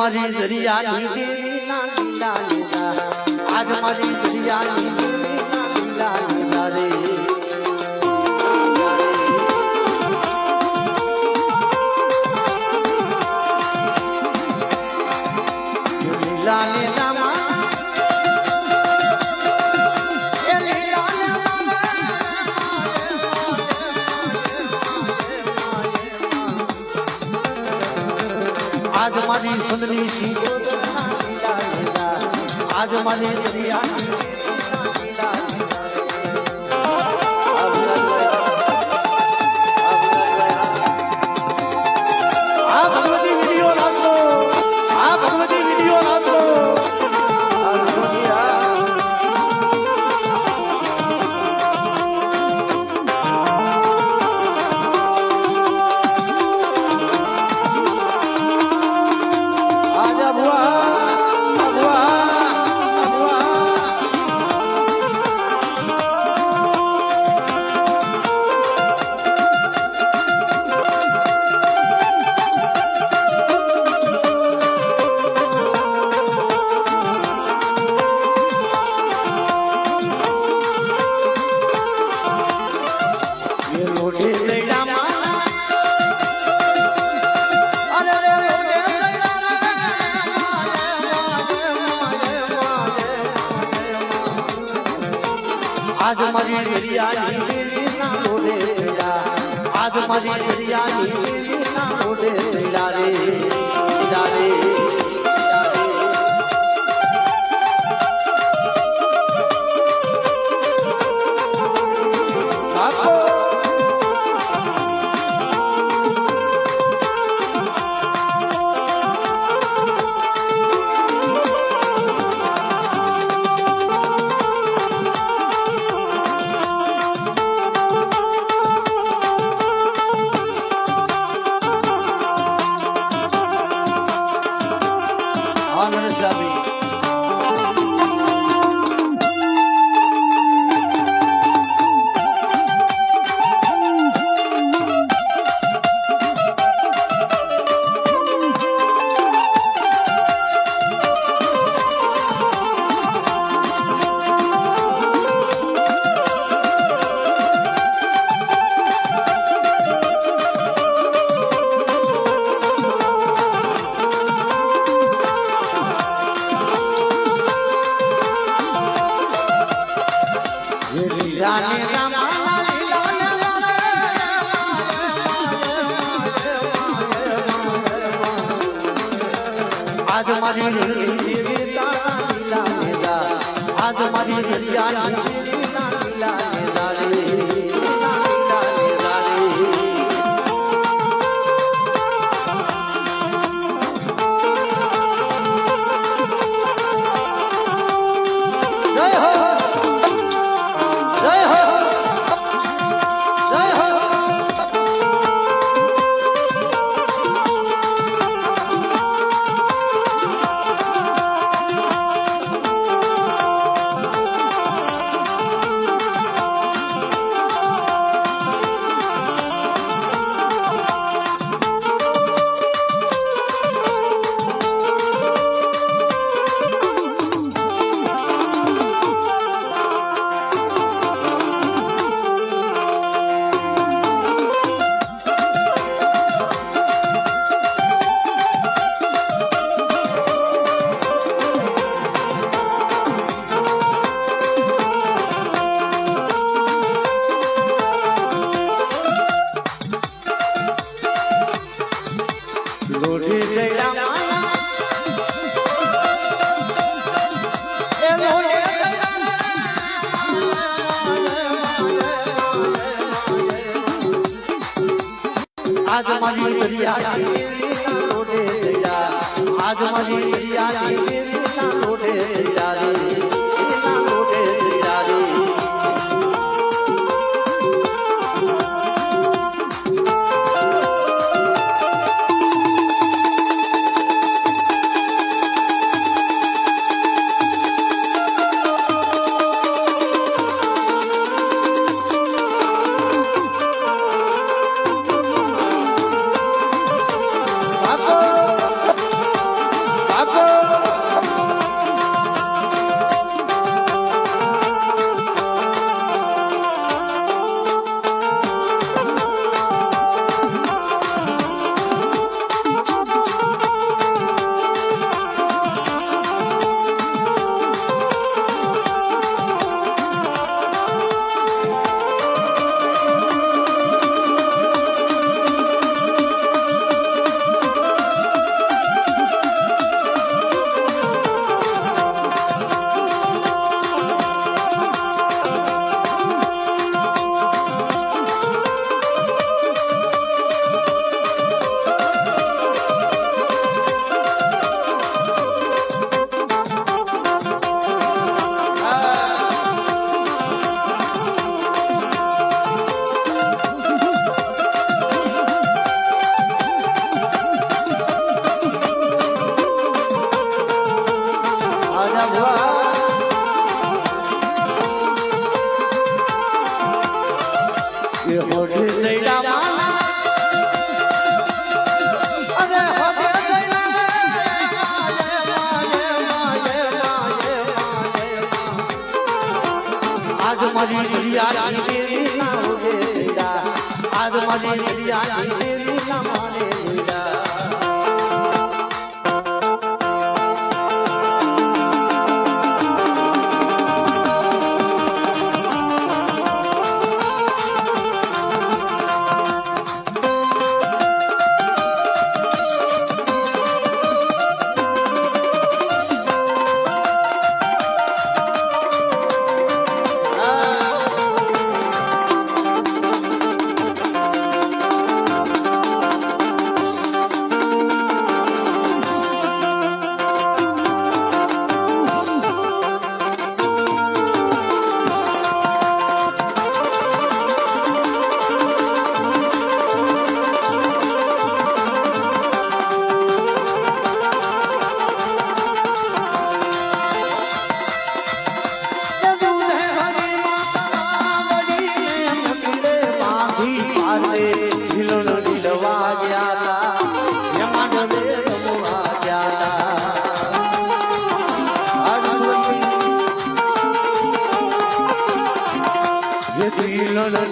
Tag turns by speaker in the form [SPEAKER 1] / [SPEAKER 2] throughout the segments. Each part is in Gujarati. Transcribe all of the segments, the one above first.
[SPEAKER 1] મારી દરિયાની દેવીના લીલા લીલા આજ મારી દરિયાની દેવીના લીલા લીલા રે લીલા લીલા आज मारी सुंदरी सी आज मारी दरिया भगवती वीडियो रात लो भगवती वीडियो रात लो आज मारी दरियानी देवीना लोडे तेरा आज मारी दरियानी देवीना लोडे तेरा रे तेरा रे आज मारी देवीना लीला लीला आज मारी दरियानी देवीना लीला लीला रे लीला लीला रे जय हो जय हो जय हो आज मारी दरियानी देवीना लोडे तेरा आज मारी दरियानी देवीना लोडे तेरा रे देवीना लोडे तेरा रे મારી દરિયાની દેવી ના ઓડે દયા આજ મારી દરિયાની દેવી ના મારે દયા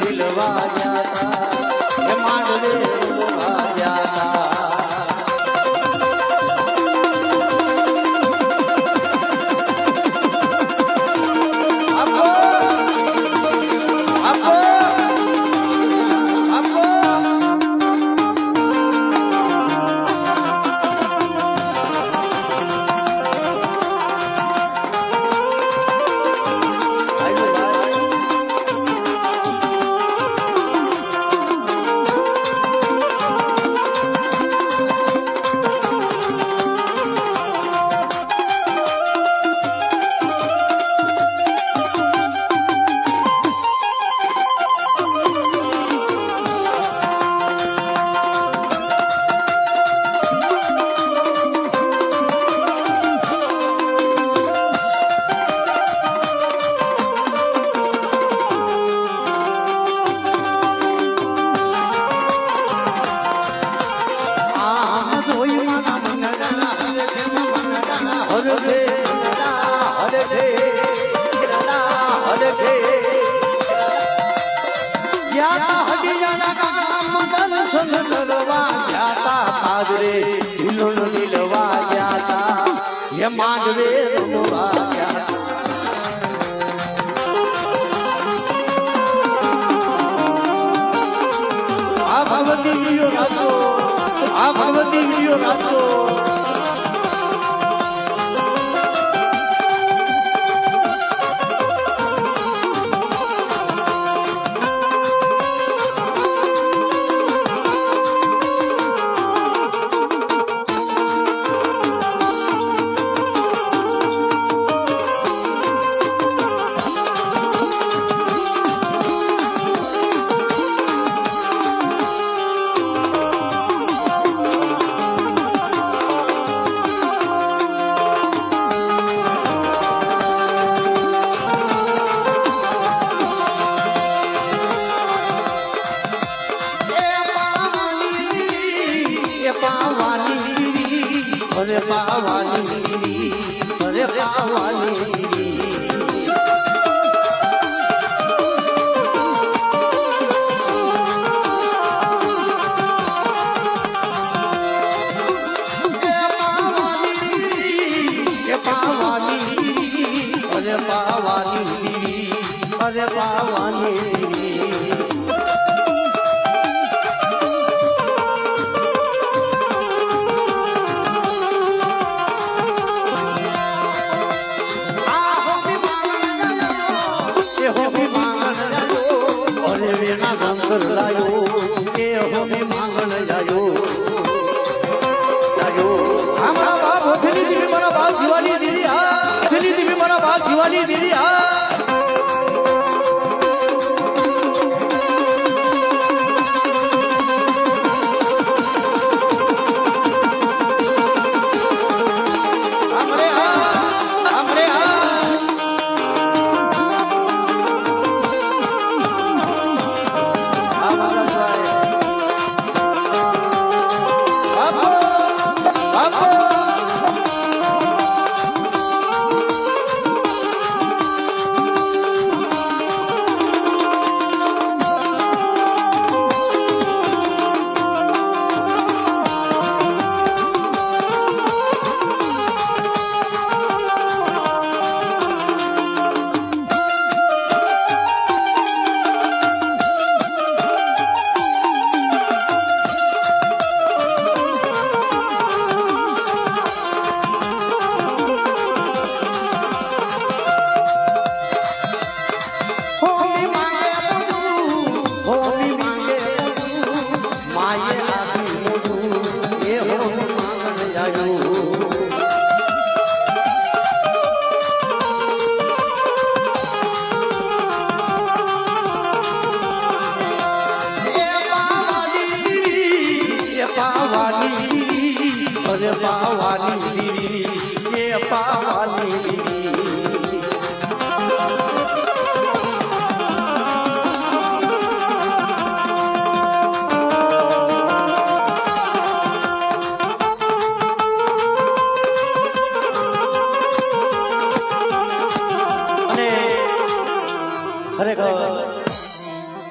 [SPEAKER 1] દિલવા જાતા માંડવે જાતા માંડવે રમવા ગયા આ ભગવતી વિડીયો રાખો આ ભગવતી વિડીયો રાખો અરે પાવાની અરે પાવાની અરે પાવાની લાયો એ હોમે માંગણ જાયો જાયો હમારા બાપ હોથલી દીવી મારા બાપ જીવાની દીદી આ હોથલી દીવી મારા બાપ જીવાની દીદી આ Bye. પાવાની દીવી એ પાવાની દીવી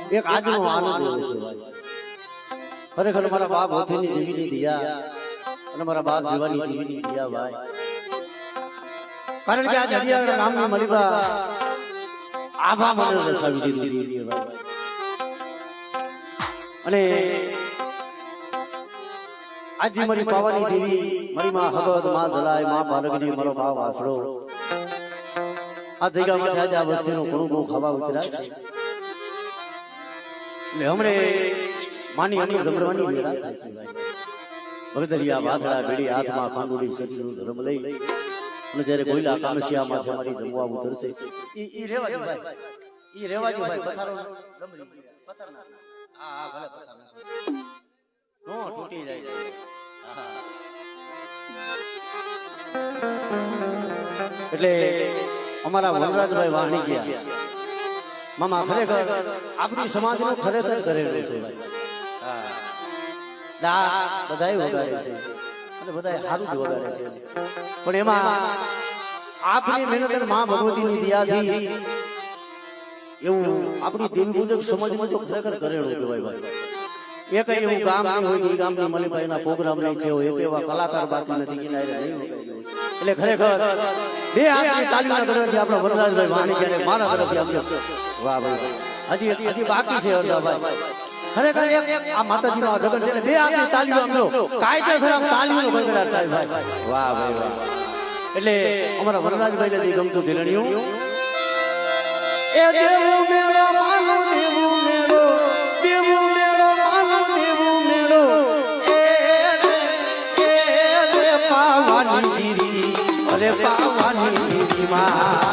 [SPEAKER 1] એક આજનો આનંદ છે ખરેખર મારા બાપ હોથીની દેવીની દિયા અને મારા બાપ જીવાની દેવીની દિયા ભાઈ કારણ કે આ જડિયા નામની મલિકા આભા મને રસાવી દીધી ભાઈ અને આજે મારી પાવાની દેવી મારી માં હબદ માં જલાય માં પાલગની મારો ભાવ આસરો આ જગ્યામાં આજે આ વસ્તીનું ઘણું બહુ ખાવા ઉતરાય છે એટલે હમણે માની અમી જમરવાની વેળા થાય છે ભગદરિયા વાદળા બેડી હાથમાં ખાંડુડી સચનું ધર્મ લઈ અને જ્યારે કોઈલા કામશિયામાં છે મારી જમવા ઉતરશે ઈ રેવાજી ભાઈ ઈ રેવાજી ભાઈ પથારો લંબડી પથારના હા ભલે પથારના નો તૂટી જાય એટલે અમારા વનરાજભાઈ વાહણી ગયા મામા ખરેખર આપણી સમાજનું ખરેખર કરેલું છે બધાય વગાડે છે અને બધાય સારું જ વગાડે છે પણ એમાં આપની મહેનત માં ભગવતીની દયાથી એવું આપણી દિન મુજબ સમાજમાં તો ખરેખર કરેલું કહેવાય ભાઈ એક એવું ગામ નહીં હોય કે ગામની મલિભાઈના પ્રોગ્રામ નહીં થયો એક એવા કલાકાર બાકી નથી કિનારે નહીં એટલે ખરેખર બે હાથની તાળીના તરફથી આપણા વરરાજભાઈ વાણી ક્યારે મારા તરફથી આપજો વાહ ભાઈ હજી બાકી છે ભાઈ ખરેખર આ માતાજીનો આ જગત છે બે હાથની તાળીઓ આપજો કાયદેસર તાળીનો ગણગડાટ થાય ભાઈ વાહ ભાઈ વાહ એટલે અમારા વરરાજભાઈને જે ગમતું ધીરણિયું એ દેવું મેળો માનો દેવું મેળો દેવું મેળો માનો દેવું મેળો એ પાવાની દીરી અરે પાવાની દીરી માં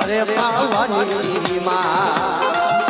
[SPEAKER 1] અરે પાવાની માં